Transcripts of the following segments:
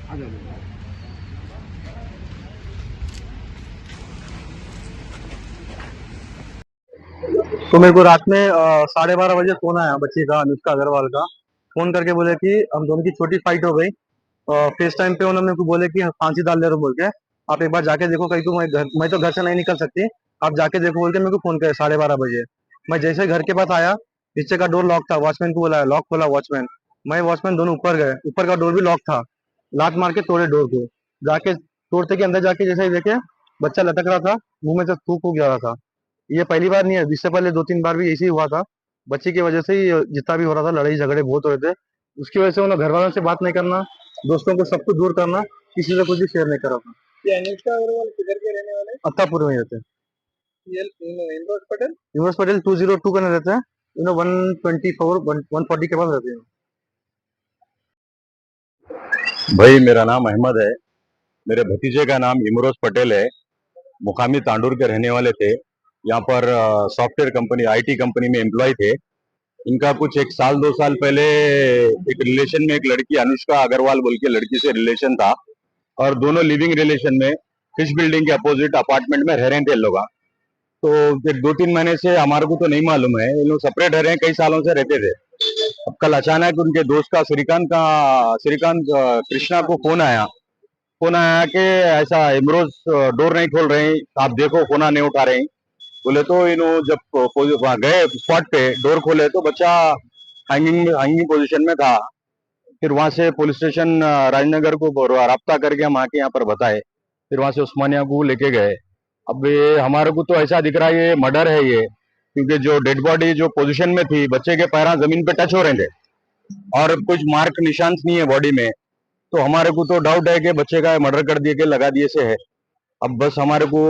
आ जाओ। तो मेरे को रात में 12:30 बजे फोन आया बच्ची का, अनुष्का अग्रवाल का। फोन करके बोले कि हम दोनों की छोटी फाइट हो गई। फेस टाइम पे उन्होंने मेरे को बोले कि फांसी डाल दे रहे हो बोल के। आप एक बार जाके देखो, कहीं को मैं तो घर से नहीं निकल सकती। आप जाके देखो बोल के मेरे को फोन करे 12:30 बजे। मैं जैसे घर के पास आया, पीछे का डोर लॉक था, वॉचमैन को बोला, लॉक खोला वॉचमैन। मैं वॉचमैन दोनों ऊपर गए, ऊपर का डोर भी लॉक था। लात मार के तोड़े डोर को। जाके तोड़ते के अंदर जाके जैसे ही देखे, बच्चा लटक रहा था, मुंह में से थूक जा रहा था। ये पहली बार नहीं है, इससे पहले 2-3 बार भी ऐसे ही हुआ था। बच्चे की वजह से ही जितना भी हो रहा था, लड़ाई झगड़े बहुत हो रहे थे। उसकी वजह से उन्हें घर वालों से बात नहीं करना, दोस्तों को सब कुछ दूर करना, किसी से कुछ भी शेयर नहीं करा था। ये अनुष्का अग्रवाल किधर के रहने वाले हैं? अत्तापुर में रहते हैं। ये यूनुस पटेल 202 का रहते हैं। 124 140 के पास रहते हैं। भाई मेरा नाम अहमद है। मेरे भतीजे का नाम इमरोज पटेल है। मुकामी तांडूर के रहने वाले थे। यहाँ पर सॉफ्टवेयर कंपनी, आईटी कंपनी में एम्प्लॉय थे। इनका कुछ 1 साल 2 साल पहले एक रिलेशन में एक लड़की अनुष्का अग्रवाल बोल के लड़की से रिलेशन था, और दोनों लिविंग रिलेशन में फिश बिल्डिंग के अपोजिट अपार्टमेंट में रह रहे थे लोग। तो फिर 2-3 महीने से हमारे को तो नहीं मालूम है, ये लोग सेपरेट रह रहे हैं, कई सालों से रहते थे। अब कल अचानक उनके दोस्त का श्रीकांत कृष्णा को फोन आया कि ऐसा इमरोज डोर नहीं खोल रहे हैं, आप देखो, फोन नहीं उठा रहे हैं। बोले तो इन्हों जब वहां गए स्पॉट पे, डोर खोले तो बच्चा हैंगिंग पोजीशन में था। फिर वहां से पुलिस स्टेशन राजनगर को राब्ता करके हम आके यहाँ पर बताए। फिर वहां से उस्मानिया को लेके गए। अब ये हमारे को तो ऐसा दिख रहा है ये मर्डर है ये, क्योंकि जो डेड बॉडी जो पोजीशन में थी, बच्चे के पैर जमीन पे टच हो रहे थे और कुछ मार्क निशान नहीं है बॉडी में। तो हमारे को तो डाउट है कि बच्चे का मर्डर कर दिए, के लगा दिए से है। अब बस हमारे को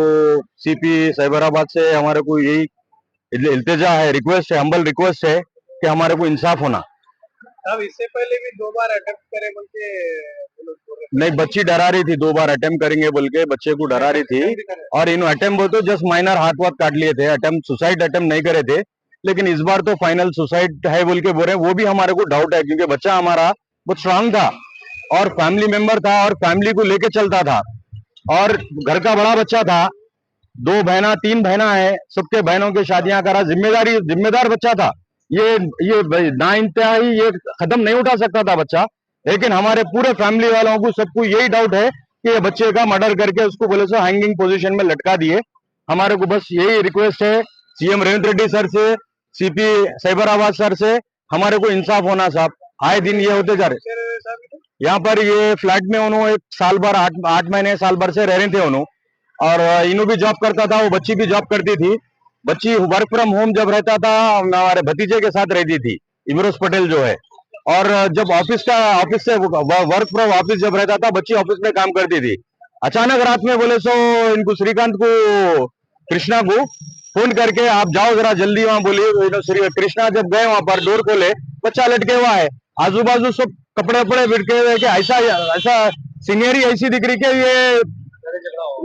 सीपी साइबराबाद से हमारे को यही इल्तिजा है, रिक्वेस्ट है, हम्बल रिक्वेस्ट है कि हमारे को इंसाफ होना। अब इससे पहले भी 2 बार अटेम्प्ट करे बोल के नहीं, बच्ची डरा रही थी, 2 बार अटेम्प्ट करेंगे बोल के बच्चे को डरा रही थी। और इन अटेम्प्ट वो तो जस्ट माइनर हाथ वाथ काट लिए थे, अटेम्प्ट सुसाइड अटेम्प्ट नहीं करे थे। लेकिन इस बार तो फाइनल सुसाइड है बोल के बोल रहे हैं। वो भी हमारे को डाउट है, क्योंकि बच्चा हमारा बहुत स्ट्रांग था और फैमिली मेंबर था और फैमिली को लेके चलता था और घर का बड़ा बच्चा था। 2 बहना 3 बहना है, सबके बहनों की शादियां करा, जिम्मेदार बच्चा था। ये ना इंतहाई ये कदम नहीं उठा सकता था बच्चा। लेकिन हमारे पूरे फैमिली वालों को सबको यही डाउट है कि ये बच्चे का मर्डर करके उसको बोले से हैंगिंग पोजीशन में लटका दिए। हमारे को बस यही रिक्वेस्ट है सीएम रेवंत रेड्डी सर से, सीपी साइबराबाद सर से, हमारे को इंसाफ होना साहब। आए दिन ये होते जा रहे। यहाँ पर ये फ्लैट में उन्होंने 1 साल भर 8 महीने साल भर से रह रहे थे उन्होंने। और इन्हों भी जॉब करता था, वो बच्ची भी जॉब करती थी। बच्ची वर्क फ्रॉम होम जब रहता था हमारे भतीजे के साथ रहती थी, इमरोज पटेल जो है। और जब ऑफिस से वर्क फ्रॉम ऑफिस जब रहता था, बच्ची ऑफिस में काम करती थी। अचानक रात में बोले सो इनको श्रीकांत को, कृष्णा को फोन करके आप जाओ जरा जल्दी वहां। बोलिए श्री कृष्णा जब गए वहां पर, डोर खोले, बच्चा लटके हुआ है। आजू बाजू सब कपड़े वपड़े बिटके हुए कि ऐसा ऐसा सीनियरी ऐसी दिख रही कि ये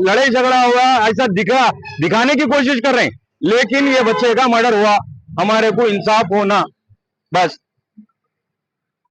लड़ाई झगड़ा हुआ, ऐसा दिखाने की कोशिश कर रहे हैं। लेकिन ये बच्चे का मर्डर हुआ, हमारे को इंसाफ होना बस।